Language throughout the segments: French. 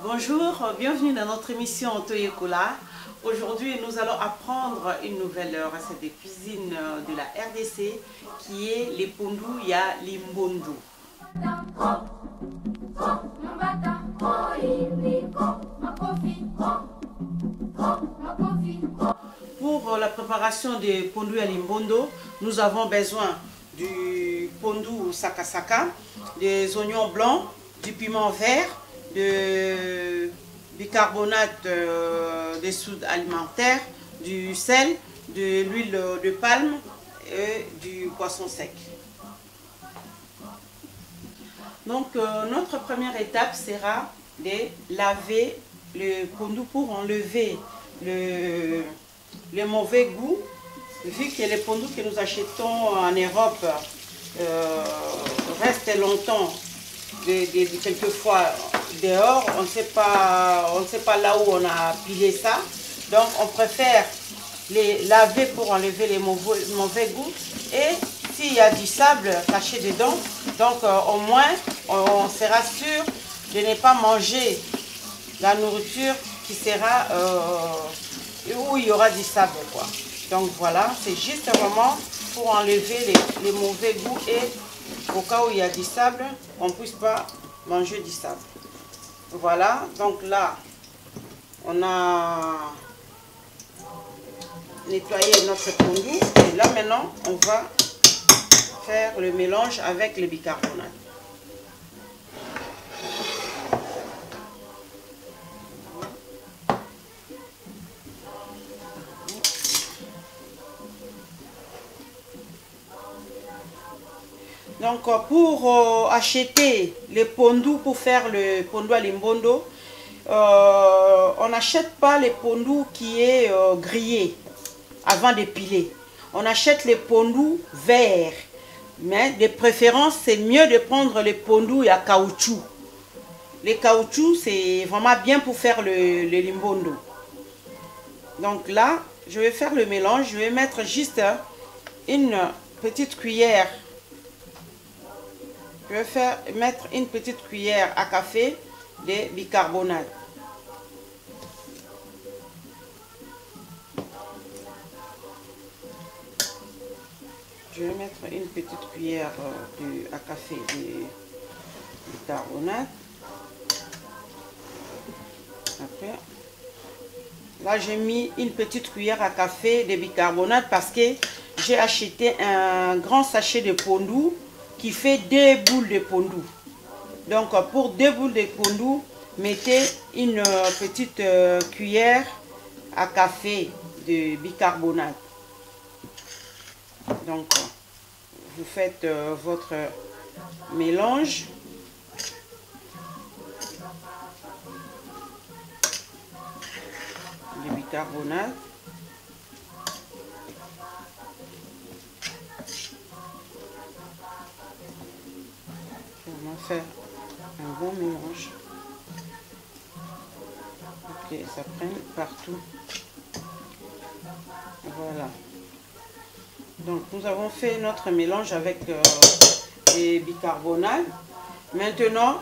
Bonjour, bienvenue dans notre émission Toyekola. Aujourd'hui, nous allons apprendre une nouvelle recette de cuisine de la RDC qui est les pondou ya limbondo. Pour la préparation des pondou ya limbondo, nous avons besoin du pondou sakasaka, des oignons blancs, du piment vert, de bicarbonate de soude alimentaire, du sel, de l'huile de palme et du poisson sec. Donc notre première étape sera de laver le pondou pour enlever le mauvais goût, vu que les pondous que nous achetons en Europe restent longtemps, quelquefois dehors, on ne sait pas là où on a pilé ça. Donc on préfère les laver pour enlever les mauvais goûts. Et s'il y a du sable caché dedans, donc au moins on sera sûr de ne pas manger la nourriture qui sera où il y aura du sable, quoi. Donc voilà, c'est juste vraiment pour enlever les mauvais goûts et au cas où il y a du sable, on ne puisse pas manger du sable. Voilà, donc là, on a nettoyé notre pondou et là maintenant, on va faire le mélange avec le bicarbonate. Donc pour acheter les pondous, pour faire le pondou à limbondo, on n'achète pas les pondous qui est grillé avant de piler. On achète les pondous verts. Mais de préférence, c'est mieux de prendre les pondous à caoutchouc. Les caoutchoucs, c'est vraiment bien pour faire le limbondo. Donc là, je vais faire le mélange. Je vais mettre juste une petite cuillère. Je vais mettre une petite cuillère à café de bicarbonate. Je vais mettre une petite cuillère à café de bicarbonate. Après, là j'ai mis une petite cuillère à café de bicarbonate parce que j'ai acheté un grand sachet de pondou qui fait 2 boules de pondou. Donc pour 2 boules de pondou, mettez une petite cuillère à café de bicarbonate. Donc vous faites votre mélange. De bicarbonate. On va faire un bon mélange pour que ça prenne partout. Voilà. Donc nous avons fait notre mélange avec les bicarbonates. Maintenant,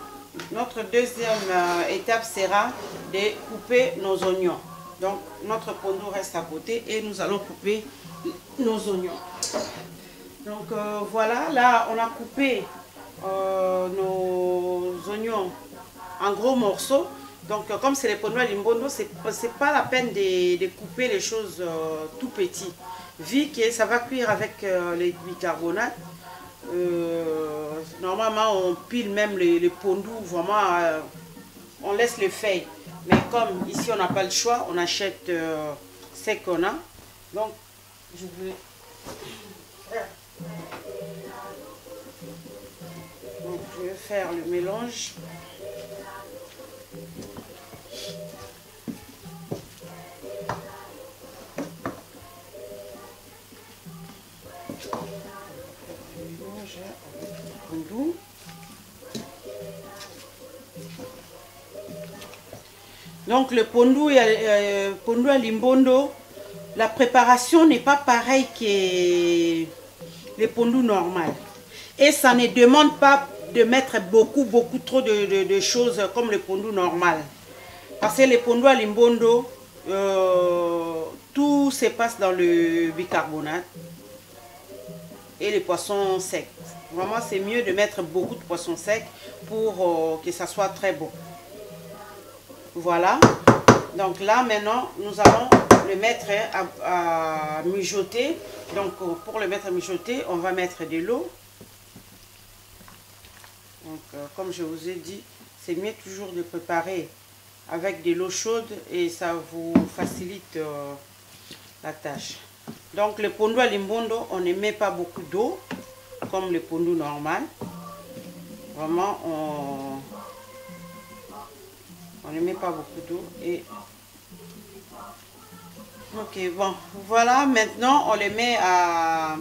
notre deuxième étape sera de couper nos oignons. Donc notre pondou reste à côté et nous allons couper nos oignons. Donc voilà, là on a coupé nos oignons en gros morceaux. Donc comme c'est les pondou à limbondo, c'est pas la peine de couper les choses tout petits, vu que ça va cuire avec les bicarbonates. Normalement on pile même les pondou, vraiment on laisse les feuilles, mais comme ici on n'a pas le choix, on achète ce qu'on a. Donc je vais faire le mélange. Donc le pondou à limbondo, la préparation n'est pas pareille que les pondou normal. Et ça ne demande pas de mettre beaucoup trop de choses comme le pondu normal. Parce que le pondu à limbondo, tout se passe dans le bicarbonate et les poissons secs. Vraiment, c'est mieux de mettre beaucoup de poissons secs pour que ça soit très bon. Voilà. Donc là, maintenant, nous allons le mettre à mijoter. Donc, pour le mettre à mijoter, on va mettre de l'eau. Donc, comme je vous ai dit, c'est mieux toujours de préparer avec de l'eau chaude et ça vous facilite la tâche. Donc, le pondu à limbondo, on ne met pas beaucoup d'eau comme le pondu normal. Vraiment, on ne met pas beaucoup d'eau. Et ok, bon, voilà, maintenant on les met à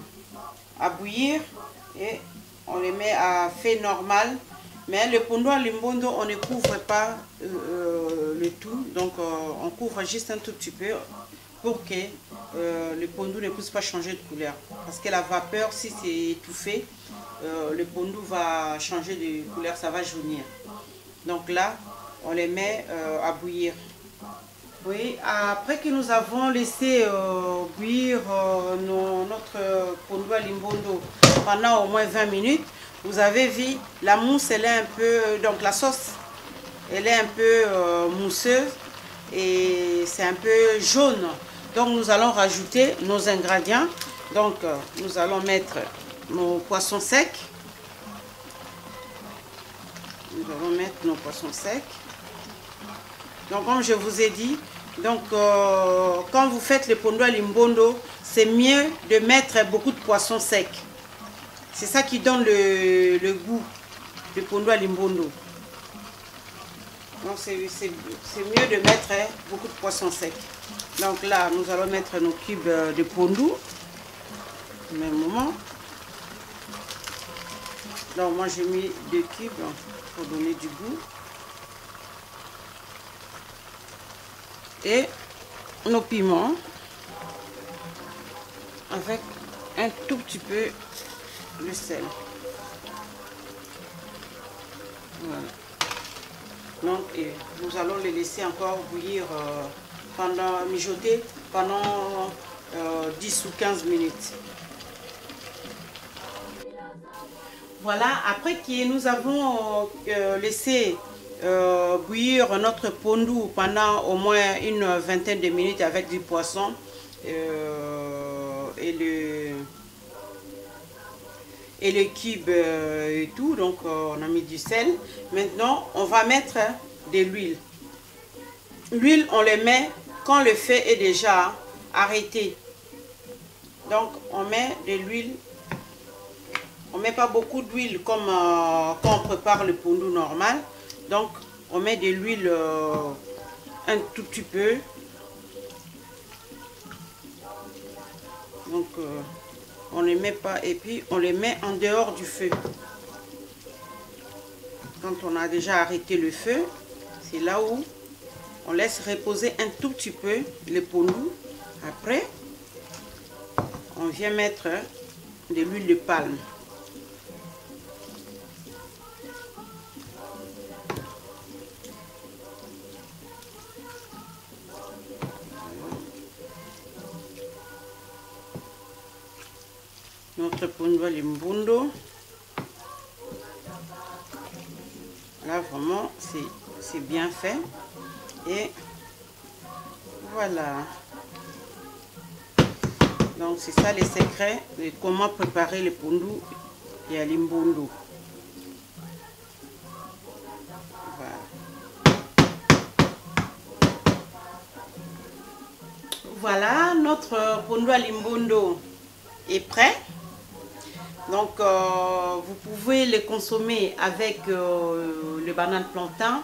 bouillir et on les met à feu normal. Mais le pondu à limbondo, on ne couvre pas le tout, donc on couvre juste un tout petit peu pour que le pondu ne puisse pas changer de couleur. Parce que la vapeur, si c'est étouffé, le pondu va changer de couleur, ça va jaunir. Donc là, on les met à bouillir. Oui, après que nous avons laissé bouillir notre pondu à limbondo pendant au moins 20 minutes, vous avez vu, la mousse, elle est un peu, donc la sauce, elle est un peu mousseuse et c'est un peu jaune. Donc nous allons rajouter nos ingrédients. Donc nous allons mettre nos poissons secs. Nous allons mettre nos poissons secs. Donc comme je vous ai dit, donc quand vous faites le pondu à limbondo, c'est mieux de mettre beaucoup de poissons secs. C'est ça qui donne le goût du pondu à limbondo. Donc c'est mieux de mettre beaucoup de poissons secs. Donc là, nous allons mettre nos cubes de pondu au même moment. Donc moi j'ai mis 2 cubes pour donner du goût. Et nos piments avec un tout petit peu de sel. Voilà. Donc nous allons les laisser encore bouillir mijoter pendant 10 ou 15 minutes. Voilà, après que nous avons laissé bouillir notre pondu pendant au moins une vingtaine de minutes avec du poisson et le cube et tout, donc on a mis du sel. Maintenant on va mettre de l'huile. L'huile on le met quand le feu est déjà arrêté. Donc on met de l'huile. On ne met pas beaucoup d'huile comme quand on prépare le pondu normal. Donc on met de l'huile un tout petit peu. Donc on ne les met pas et puis on les met en dehors du feu. Quand on a déjà arrêté le feu, c'est là où on laisse reposer un tout petit peu le pondu. Après, on vient mettre de l'huile de palme. Notre pondu à limbondo. Là vraiment c'est bien fait. Et voilà. Donc c'est ça les secrets de comment préparer le pondu et à limbondo. Voilà, notre pondu à limbondo est prêt. Donc vous pouvez le consommer avec le banane plantain,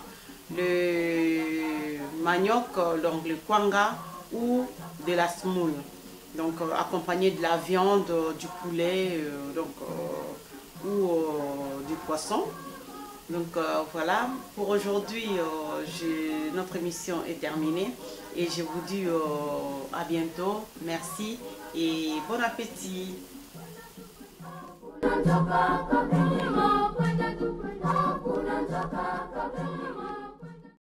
le manioc, donc le kwanga ou de la semoule. Donc accompagné de la viande, du poulet ou du poisson. Donc voilà, pour aujourd'hui notre émission est terminée et je vous dis à bientôt. Merci et bon appétit. njoka, kama mlima kwenda tu kwenda, hakuna njoka.